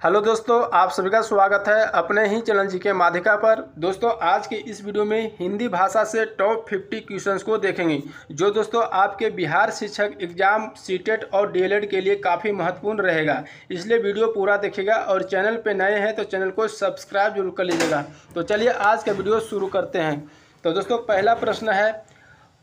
Hello दोस्तों, आप सभी का स्वागत है अपने ही चैनल जीके माध्यिका पर। दोस्तों, आज के इस वीडियो में हिंदी भाषा से टॉप 50 क्वेश्चंस को देखेंगे, जो दोस्तों आपके बिहार शिक्षक एग्जाम सीटेट और डीएलएड के लिए काफ़ी महत्वपूर्ण रहेगा। इसलिए वीडियो पूरा देखिएगा और चैनल पर नए हैं तो चैनल को सब्सक्राइब जरूर कर लीजिएगा। तो चलिए आज का वीडियो शुरू करते हैं। तो दोस्तों, पहला प्रश्न है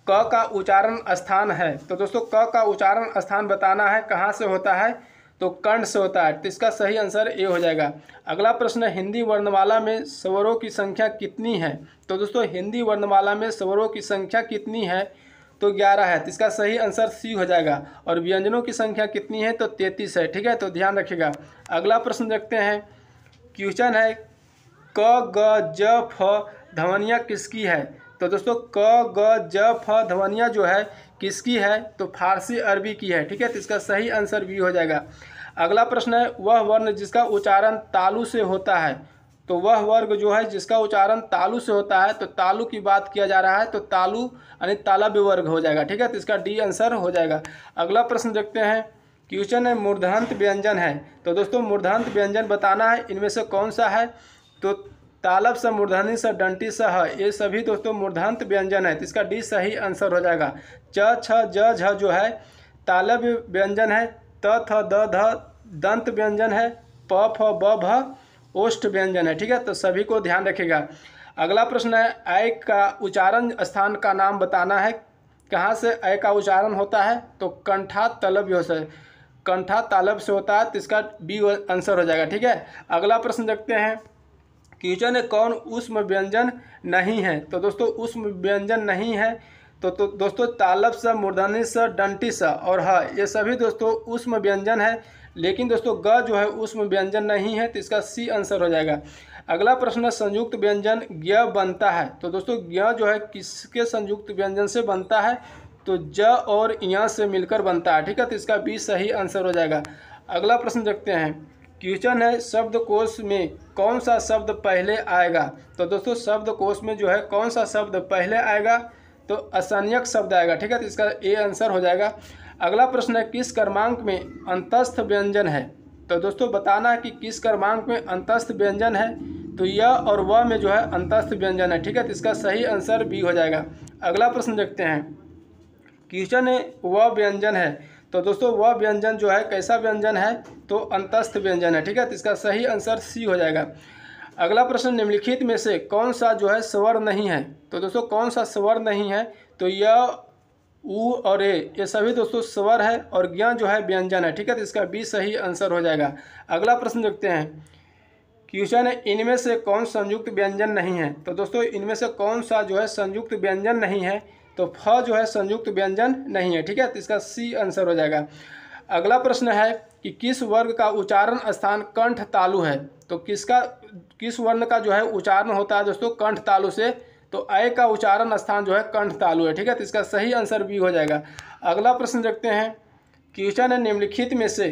क का उच्चारण स्थान है। तो दोस्तों, क का उच्चारण स्थान बताना है, कहाँ से होता है, तो कंठ से होता है। तो इसका सही आंसर ए हो जाएगा। अगला प्रश्न है हिंदी वर्णमाला में स्वरों की संख्या कितनी है। तो दोस्तों, हिंदी वर्णमाला में स्वरों की संख्या कितनी है, तो 11 है। तो इसका सही आंसर सी हो जाएगा। और व्यंजनों की संख्या कितनी है, तो 33 है। ठीक है, तो ध्यान रखिएगा। अगला प्रश्न देखते हैं। क्वेश्चन है क ग ज फ ध्वनियाँ किसकी है। तो दोस्तों, क ग ज फ ध्वनियाँ जो है किसकी है, तो फारसी अरबी की है। ठीक है, तो इसका सही आंसर बी हो जाएगा। अगला प्रश्न है वह वर्ण जिसका उच्चारण तालु से होता है। तो वह वर्ग जो है जिसका उच्चारण तालु से होता है, तो तालु की बात किया जा रहा है, तो तालु यानी तालव्य वर्ग हो जाएगा। ठीक है, तो इसका डी आंसर हो जाएगा। अगला प्रश्न देखते हैं। क्वेश्चन है मूर्धन्य व्यंजन है। तो दोस्तों, मूर्धन्य व्यंजन बताना है, इनमें से कौन सा है, तो तालब स मूर्धनी स डंटी स ह, ये सभी दोस्तों मूर्धन्य व्यंजन है। तो इसका डी सही आंसर हो जाएगा। च छ ज झ जो है तालब व्यंजन है। त थ द ध दंत व्यंजन है। प फ ब भ ओष्ठ व्यंजन है। ठीक है, तो सभी को ध्यान रखिएगा। अगला प्रश्न है ऐ का उच्चारण स्थान का नाम बताना है, कहाँ से ऐ का उच्चारण होता है, तो कंठा तलव्य से, कंठा तालब से होता है। तो इसका बी आंसर हो जाएगा। ठीक है, अगला प्रश्न देखते हैं। क्वेश्चन है कौन ऊष्म व्यंजन नहीं है। तो दोस्तों, ऊष्म व्यंजन नहीं है तो दोस्तों तालब स मूर्धनी स डंटी स और ह, ये सभी दोस्तों ऊष्म व्यंजन है। लेकिन दोस्तों ग जो है ऊष्म व्यंजन नहीं है, तो इसका सी आंसर हो जाएगा। अगला प्रश्न संयुक्त व्यंजन ज्ञ बनता है। तो दोस्तों, ज्ञ जो है किसके संयुक्त व्यंजन से बनता है, तो ज और य से मिलकर बनता है। ठीक है, तो इसका बी सही आंसर हो जाएगा। अगला प्रश्न देखते हैं। क्वेश्चन है शब्दकोश में कौन सा शब्द पहले आएगा। तो दोस्तों, शब्दकोश में जो है कौन सा शब्द पहले आएगा, तो असंज्ञक शब्द आएगा। ठीक है, तो इसका ए आंसर हो जाएगा। अगला प्रश्न है किस क्रमांक में अंतस्थ व्यंजन है। तो दोस्तों, बताना है कि किस क्रमांक में अंतस्थ व्यंजन है, तो य और व में जो है अंतस्थ व्यंजन है। ठीक है, तो इसका सही आंसर बी हो जाएगा। अगला प्रश्न देखते हैं। क्वेश्चन है व व्यंजन है। तो दोस्तों, वह व्यंजन जो है कैसा व्यंजन है, तो अंतस्थ व्यंजन है। ठीक है, तो इसका सही आंसर सी हो जाएगा। अगला प्रश्न निम्नलिखित में से कौन सा जो है स्वर नहीं है। तो दोस्तों, कौन सा स्वर नहीं है, तो य उ और ए, ये सभी दोस्तों स्वर है और ज्ञ जो है व्यंजन है। ठीक है, तो इसका बी सही आंसर हो जाएगा। अगला प्रश्न देखते हैं। क्वेश्चन है इनमें से कौन संयुक्त व्यंजन नहीं है। तो दोस्तों, इनमें से कौन सा जो है संयुक्त व्यंजन नहीं है, तो फ जो है संयुक्त व्यंजन नहीं है। ठीक है, तो इसका सी आंसर हो जाएगा। अगला प्रश्न है कि किस वर्ग का उच्चारण स्थान कंठ तालु है। तो किस वर्ण का जो है उच्चारण होता है दोस्तों कंठ तालु से, तो ऐ का उच्चारण स्थान जो है कंठ तालु है। ठीक है, तो इसका सही आंसर बी हो जाएगा। अगला प्रश्न देखते हैं। क्वेश्चन है निम्नलिखित में से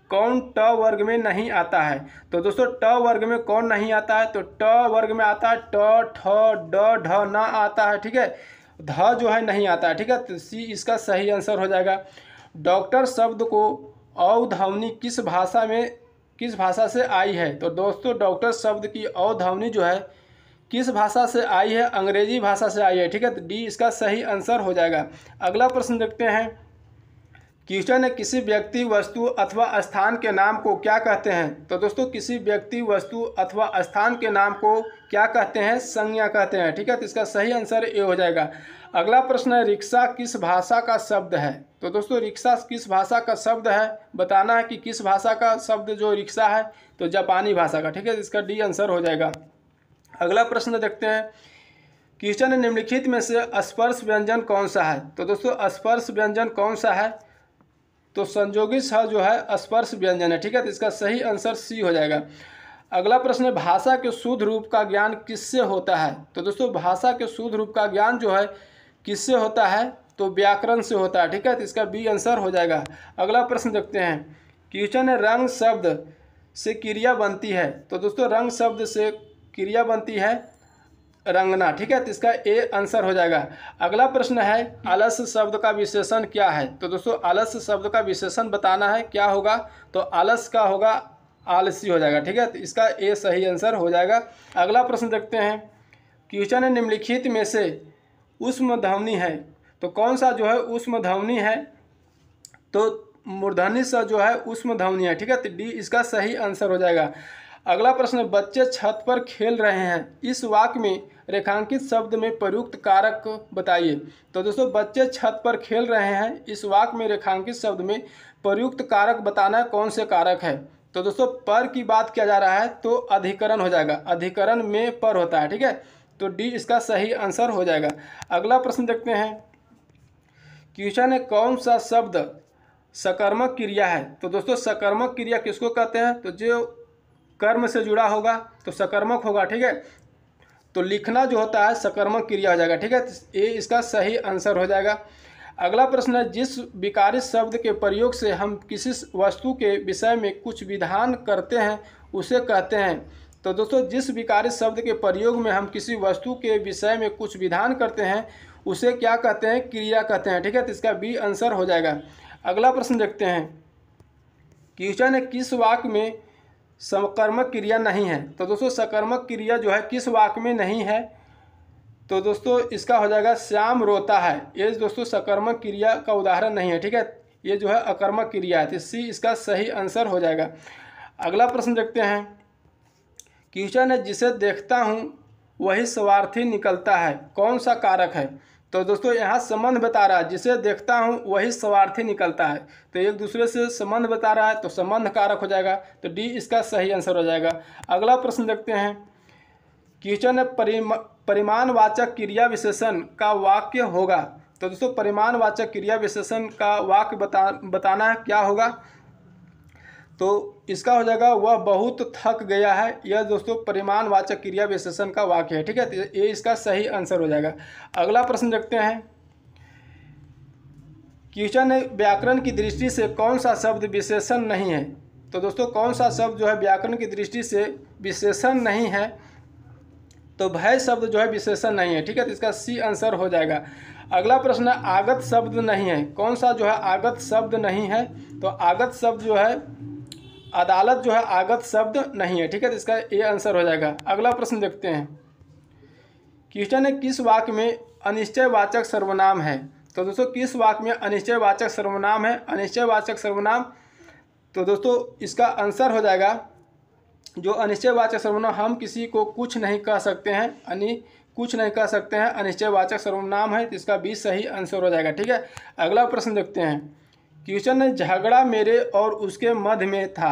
कौन ट वर्ग में नहीं आता है। तो दोस्तों, ट वर्ग में कौन नहीं आता है, तो ट वर्ग में आता है ट ठ ड ढ न आता है। ठीक है, ध जो है नहीं आता है। ठीक है, तो सी इसका सही आंसर हो जाएगा। डॉक्टर शब्द को अवध्वनि किस भाषा से आई है। तो दोस्तों, डॉक्टर शब्द की अवध्वनि जो है किस भाषा से आई है, अंग्रेजी भाषा से आई है। ठीक है, तो डी इसका सही आंसर हो जाएगा। अगला प्रश्न देखते हैं। क्वेश्चन है किसी व्यक्ति वस्तु अथवा स्थान के नाम को क्या कहते हैं। तो दोस्तों, किसी व्यक्ति वस्तु अथवा स्थान के नाम को क्या कहते हैं, संज्ञा कहते हैं। ठीक है, तो इसका सही आंसर ए हो जाएगा। अगला प्रश्न है रिक्शा किस भाषा का शब्द है। तो दोस्तों, रिक्शा किस भाषा का शब्द है, बताना है कि किस भाषा का शब्द जो रिक्शा है, तो जापानी भाषा का। ठीक है, इसका डी आंसर हो जाएगा। अगला प्रश्न देखते हैं। क्वेश्चन है निम्नलिखित में से स्पर्श व्यंजन कौन सा है। तो दोस्तों, स्पर्श व्यंजन कौन सा है, तो संयोगी स जो है स्पर्श व्यंजन है। ठीक है, तो इसका सही आंसर सी हो जाएगा। अगला प्रश्न है भाषा के शुद्ध रूप का ज्ञान किससे होता है। तो दोस्तों, भाषा के शुद्ध रूप का ज्ञान जो है किससे होता है, तो व्याकरण से होता है। ठीक है, तो इसका बी आंसर हो जाएगा। अगला प्रश्न देखते हैं। क्वेश्चन है रंग शब्द से क्रिया बनती है। तो दोस्तों, रंग शब्द से क्रिया बनती है रंगना। ठीक है, तो इसका ए आंसर हो जाएगा। अगला प्रश्न है आलस्य शब्द का विशेषण क्या है। तो दोस्तों, आलस्य शब्द का विशेषण बताना है, क्या होगा, तो आलस्य का होगा आलसी हो जाएगा। ठीक है, तो इसका ए सही आंसर हो जाएगा। अगला प्रश्न देखते हैं। क्वेश्चन है निम्नलिखित में से ऊष्मध्वनि है, तो कौन सा जो है ऊष्मध्वनि है? तो मूर्धन्य सा जो है ऊष्मध्वनि है। ठीक है, तो डी इसका सही आंसर हो जाएगा। अगला प्रश्न, बच्चे छत पर खेल रहे हैं, इस वाक्य में रेखांकित शब्द में प्रयुक्त कारक बताइए। तो दोस्तों बच्चे छत पर खेल रहे हैं, इस वाक्य में रेखांकित शब्द में प्रयुक्त कारक बताना कौन से कारक है? तो दोस्तों पर की बात किया जा रहा है तो अधिकरण हो जाएगा, अधिकरण में पर होता है। ठीक है, तो डी इसका सही आंसर हो जाएगा। अगला प्रश्न देखते हैं। क्वेश्चन है कौन सा शब्द सकर्मक क्रिया है? तो दोस्तों सकर्मक क्रिया किसको कहते हैं? तो जो कर्म से जुड़ा होगा तो सकर्मक होगा। ठीक है, तो लिखना जो होता है सकर्मक क्रिया हो जाएगा। ठीक है, तो ये इसका सही आंसर हो जाएगा। अगला प्रश्न है, जिस विकारित शब्द के प्रयोग से हम किसी वस्तु के विषय में कुछ विधान करते हैं उसे कहते हैं। तो दोस्तों जिस विकारित शब्द के प्रयोग में हम किसी वस्तु के विषय में कुछ विधान करते हैं उसे क्या कहते हैं? क्रिया कहते हैं। ठीक है, तो इसका बी आंसर हो जाएगा। अगला प्रश्न देखते हैं। क्वेश्चन है किस वाक्य में सकर्मक क्रिया नहीं है? तो दोस्तों सकर्मक क्रिया जो है किस वाक्य में नहीं है? तो दोस्तों इसका हो जाएगा श्याम रोता है। ये दोस्तों सकर्मक क्रिया का उदाहरण नहीं है। ठीक है, ये जो है अकर्मक क्रिया है, तो सी इसका सही आंसर हो जाएगा। अगला प्रश्न देखते हैं। क्वेश्चन है जिसे देखता हूँ वही स्वार्थी निकलता है, कौन सा कारक है? तो दोस्तों यहाँ संबंध बता रहा है, जिसे देखता हूँ वही स्वार्थी निकलता है, तो एक दूसरे से संबंध बता रहा है तो संबंध कारक हो जाएगा, तो डी इसका सही आंसर हो जाएगा। अगला प्रश्न देखते हैं। क्वेश्चन है परिमाणवाचक क्रिया विशेषण का वाक्य होगा। तो दोस्तों परिमाणवाचक क्रिया विशेषण का वाक्य बताना क्या होगा? तो इसका हो जाएगा वह बहुत थक गया है। यह दोस्तों परिमाणवाचक क्रिया विशेषण का वाक्य है। ठीक है, तो ये इसका सही आंसर हो जाएगा। अगला प्रश्न देखते हैं। क्वेश्चन है व्याकरण की दृष्टि से कौन सा शब्द विशेषण नहीं है? तो दोस्तों कौन सा शब्द जो है व्याकरण की दृष्टि से विशेषण नहीं है? तो भय शब्द जो है विशेषण नहीं है। ठीक है, तो इसका सी आंसर हो जाएगा। अगला प्रश्न है आगत शब्द नहीं है, कौन सा जो है आगत शब्द नहीं है? तो आगत शब्द जो है अदालत जो है आगत शब्द नहीं है। ठीक है, तो इसका ए आंसर हो जाएगा। अगला प्रश्न देखते हैं। क्वेश्चन है किस वाक्य में अनिश्चयवाचक सर्वनाम है? तो दोस्तों किस वाक्य में अनिश्चयवाचक सर्वनाम है? अनिश्चयवाचक सर्वनाम, तो दोस्तों इसका आंसर हो जाएगा जो अनिश्चयवाचक सर्वनाम, हम किसी को कुछ नहीं कह सकते हैं, कुछ नहीं कह सकते हैं, अनिश्चयवाचक सर्वनाम है, तो इसका भी सही आंसर हो जाएगा। ठीक है, अगला प्रश्न देखते हैं। क्वेश्चन है झगड़ा मेरे और उसके मध्य में था।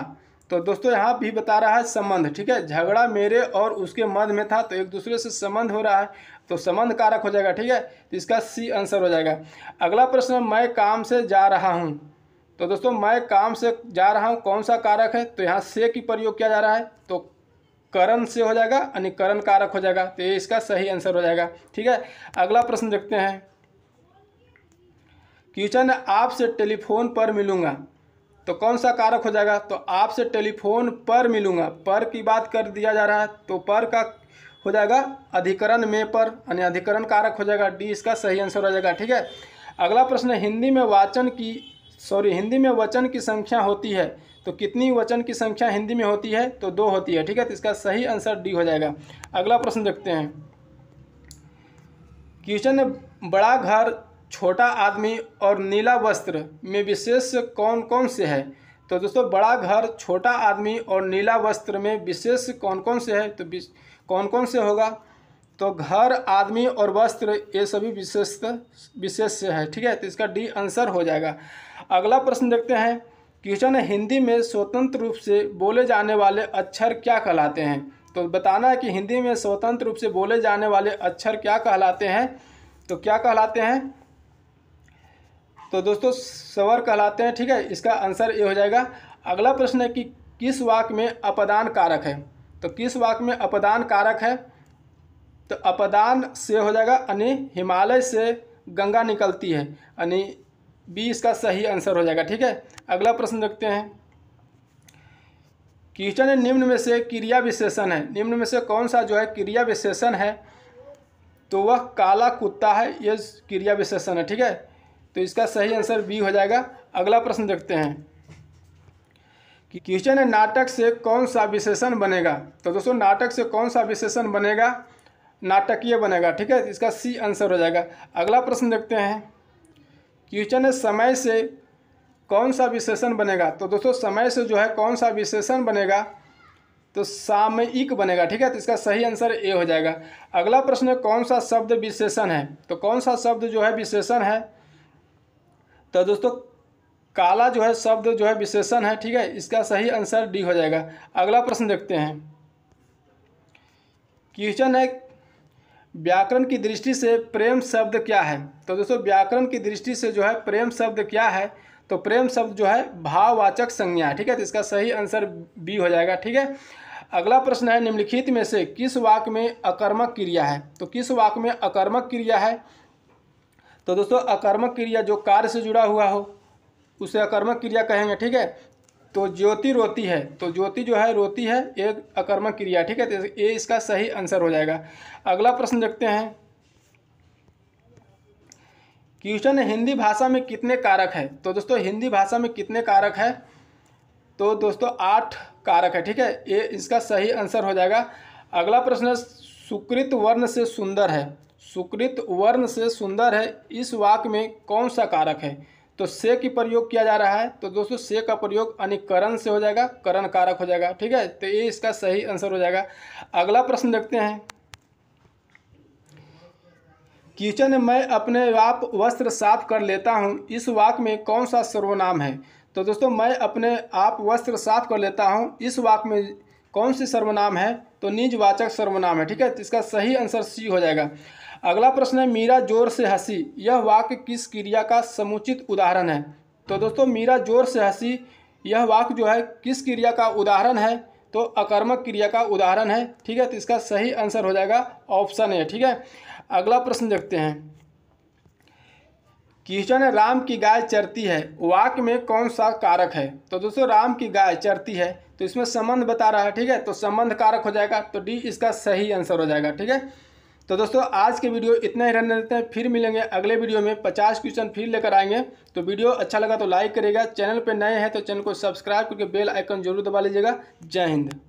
तो दोस्तों यहाँ भी बता रहा है संबंध। ठीक है, झगड़ा मेरे और उसके मध्य में था, तो एक दूसरे से संबंध हो रहा है तो संबंध कारक हो जाएगा। ठीक है, तो इसका सी आंसर हो जाएगा। अगला प्रश्न, मैं काम से जा रहा हूँ। तो दोस्तों मैं काम से जा रहा हूँ कौन सा कारक है? तो यहाँ से की प्रयोग किया जा रहा है तो करण से हो जाएगा, यानी करण कारक हो जाएगा, तो ये इसका सही आंसर हो जाएगा। ठीक है, अगला प्रश्न देखते हैं। क्वेश्चन है आपसे टेलीफोन पर मिलूंगा, तो कौन सा कारक हो जाएगा? तो आपसे टेलीफोन पर मिलूंगा, पर की बात कर दिया जा रहा है तो पर का हो जाएगा अधिकरण में पर, यानी अधिकरण कारक हो जाएगा, डी इसका सही आंसर हो जाएगा। ठीक है, अगला प्रश्न, हिंदी में वचन की संख्या होती है, तो कितनी वचन की संख्या हिंदी में होती है? तो 2 होती है। ठीक है, तो इसका सही आंसर डी हो जाएगा। अगला प्रश्न देखते हैं। क्वेश्चन है बड़ा घर, छोटा आदमी और नीला वस्त्र में विशेष कौन कौन से है? तो दोस्तों बड़ा घर, छोटा आदमी और नीला वस्त्र में विशेष कौन कौन से है? तो कौन कौन से होगा? तो घर, आदमी और वस्त्र ये सभी विशेष है। ठीक है, तो इसका डी आंसर हो जाएगा। अगला प्रश्न देखते हैं। क्वेश्चन है हिंदी में स्वतंत्र रूप से बोले जाने वाले अक्षर क्या कहलाते हैं? तो बताना है कि हिंदी में स्वतंत्र रूप से बोले जाने वाले अक्षर क्या कहलाते हैं? तो क्या कहलाते हैं? तो दोस्तों स्वर कहलाते हैं। ठीक है, इसका आंसर ये हो जाएगा। अगला प्रश्न है कि किस वाक्य में अपदान कारक है? तो किस वाक्य में अपदान कारक है? तो अपदान से हो जाएगा, यानी हिमालय से गंगा निकलती है, यानी बी इसका सही आंसर हो जाएगा। ठीक है, अगला प्रश्न देखते हैं। क्वेश्चन है निम्न में से क्रिया विशेषण है, निम्न में से कौन सा जो है क्रिया विशेषण है? तो वह काला कुत्ता है, यह क्रिया विशेषण है। ठीक है, तो इसका सही आंसर बी हो जाएगा। अगला प्रश्न देखते हैं। क्वेश्चन है नाटक से कौन सा विशेषण बनेगा। तो दोस्तों नाटक से कौन सा विशेषण बनेगा, नाटकीय बनेगा, ठीक है, इसका सी आंसर हो जाएगा। अगला प्रश्न देखते हैं। क्वेश्चन है समय से कौन सा विशेषण बनेगा। तो दोस्तों समय से जो है कौन सा विशेषण बनेगा, तो सामयिक बनेगा, ठीक है, तो इसका सही आंसर ए हो जाएगा। अगला प्रश्न है कौन सा शब्द विशेषण है। तो कौन सा शब्द जो है विशेषण है, तो दोस्तों काला जो है शब्द जो है विशेषण है, ठीक है, इसका सही आंसर डी हो जाएगा। अगला प्रश्न देखते हैं। क्वेश्चन है व्याकरण की दृष्टि से प्रेम शब्द क्या है। तो दोस्तों व्याकरण की दृष्टि से जो है प्रेम शब्द क्या है, तो प्रेम शब्द जो है भाववाचक संज्ञा है, ठीक है, तो इसका सही आंसर बी हो जाएगा, ठीक है। अगला प्रश्न है निम्नलिखित में से किस वाक्य में अकर्मक क्रिया है। तो किस वाक्य में अकर्मक क्रिया है, तो दोस्तों अकर्मक क्रिया जो कार्य से जुड़ा हुआ हो उसे अकर्मक क्रिया कहेंगे, ठीक है। तो ज्योति रोती है, तो ज्योति जो है रोती है एक अकर्मक क्रिया, ठीक है, तो ये इसका सही आंसर हो जाएगा। अगला प्रश्न देखते हैं। क्वेश्चन है हिंदी भाषा में कितने कारक है। तो दोस्तों हिंदी भाषा में कितने कारक है, तो दोस्तों 8 कारक है, ठीक है, ये इसका सही आंसर हो जाएगा। अगला प्रश्न है सुकृत वर्ण से सुंदर है। सुकृत वर्ण से सुंदर है इस वाक्य में कौन सा कारक है। तो से की प्रयोग किया जा रहा है, तो दोस्तों से का प्रयोग अनिकरण से हो जाएगा, करण कारक हो जाएगा, ठीक है, तो ये इसका सही आंसर हो जाएगा। अगला प्रश्न देखते हैं। क्वेश्चन है मैं अपने आप वस्त्र साफ कर लेता हूँ इस वाक्य में कौन सा सर्वनाम है। तो दोस्तों मैं अपने आप वस्त्र साफ कर लेता हूँ इस वाक्य में कौन सी सर्वनाम है, तो निजवाचक सर्वनाम है, ठीक है, तो इसका सही आंसर सी हो जाएगा। अगला प्रश्न है मीरा जोर से हंसी यह वाक्य किस क्रिया का समुचित उदाहरण है। तो दोस्तों मीरा जोर से हंसी यह वाक्य जो है किस क्रिया का उदाहरण है, तो अकर्मक क्रिया का उदाहरण है, ठीक है, तो इसका सही आंसर हो जाएगा ऑप्शन ए, ठीक है। अगला प्रश्न देखते हैं। क्वेश्चन है राम की गाय चरती है वाक्य में कौन सा कारक है। तो दोस्तों राम की गाय चरती है तो इसमें संबंध बता रहा है, ठीक है, तो संबंध कारक हो जाएगा, तो डी इसका सही आंसर हो जाएगा, ठीक है। तो दोस्तों आज के वीडियो इतना ही रहने देते हैं, फिर मिलेंगे अगले वीडियो में 50 क्वेश्चन फिर लेकर आएंगे। तो वीडियो अच्छा लगा तो लाइक करिएगा, चैनल पर नए हैं तो चैनल को सब्सक्राइब करके बेल आइकन जरूर दबा लीजिएगा। जय हिंद।